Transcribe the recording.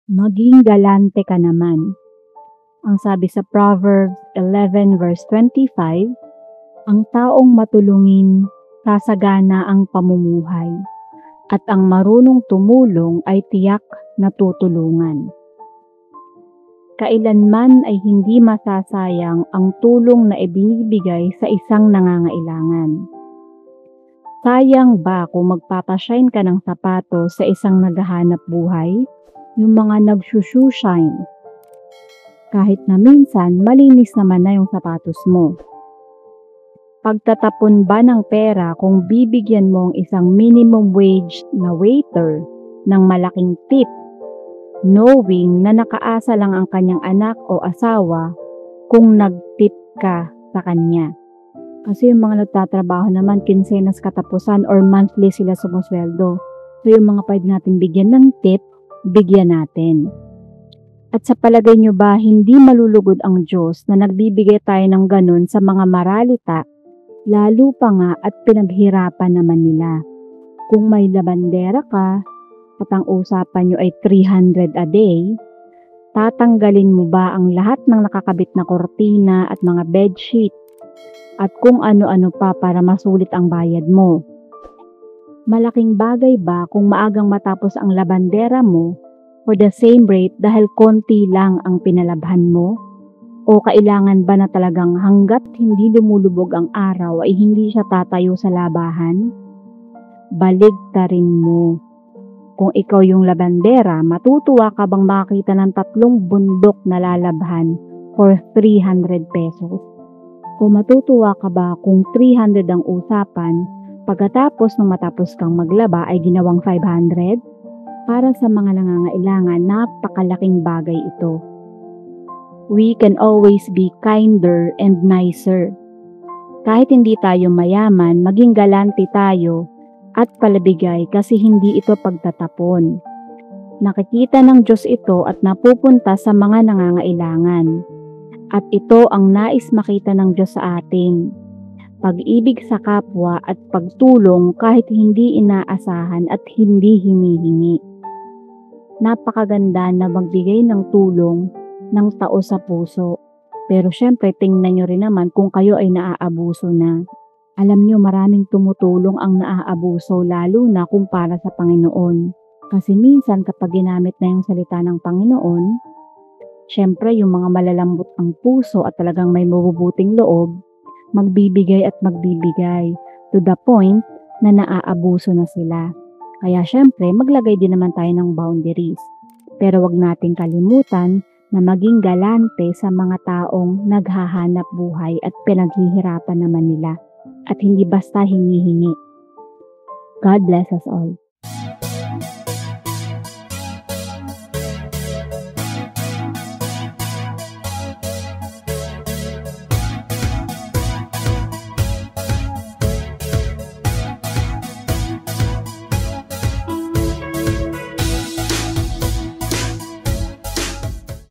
Maging galante ka naman. Ang sabi sa Proverbs 11 verse 25, ang taong matulungin, sasagana ang pamumuhay, at ang marunong tumulong ay tiyak na tutulungan. Kailanman ay hindi masasayang ang tulong na ibinibigay sa isang nangangailangan. Sayang ba kung magpapasyine ka ng sapatos sa isang naghahanap buhay? Yung mga nagshushushine. Kahit na minsan, malinis naman na yung sapatos mo. Pagtatapon ba ng pera kung bibigyan mo ang isang minimum wage na waiter ng malaking tip, knowing na nakaasa lang ang kanyang anak o asawa kung nag-tip ka sa kanya? Kasi yung mga nagtatrabaho naman, kinsenas katapusan or monthly sila sumusweldo. So yung mga pwede natin bigyan ng tip, bigyan natin. At sa palagay nyo ba, hindi malulugod ang Diyos na nagbibigay tayo ng ganun sa mga maralita, lalo pa nga at pinaghirapan naman nila? Kung may labandera ka, at ang usapan nyo ay 300 a day, tatanggalin mo ba ang lahat ng nakakabit na kortina at mga bedsheet at kung ano-ano pa para masulit ang bayad mo? Malaking bagay ba kung maagang matapos ang labandera mo for the same rate dahil konti lang ang pinalabhan mo? O kailangan ba na talagang hanggat hindi lumulubog ang araw ay hindi siya tatayo sa labahan? Baligtarin mo. Kung ikaw yung labandera, matutuwa ka bang makakita ng 3 bundok na lalabhan for 300 pesos? O matutuwa ka ba kung 300 ang usapan, pagkatapos nung matapos kang maglaba ay ginawang 500? Para sa mga nangangailangan, napakalaking bagay ito. We can always be kinder and nicer. Kahit hindi tayo mayaman, maging galante tayo at palabigay kasi hindi ito pagtatapon. Nakikita ng Diyos ito at napupunta sa mga nangangailangan. At ito ang nais makita ng Diyos sa atin. Pag-ibig sa kapwa at pagtulong kahit hindi inaasahan at hindi hinihingi. Napakaganda na magbigay ng tulong ng tao sa puso. Pero syempre tingnan nyo rin naman kung kayo ay naaabuso na. Alam nyo maraming tumutulong ang naaabuso lalo na kung para sa Panginoon. Kasi minsan kapag ginamit na yung salita ng Panginoon, syempre yung mga malalambot ang puso at talagang may mabubuting loob, magbibigay at magbibigay to the point na naaabuso na sila. Kaya syempre maglagay din naman tayo ng boundaries. Pero wag nating kalimutan na maging galante sa mga taong naghahanap buhay at pinaghihirapan naman nila. At hindi basta hinihingi. God bless us all.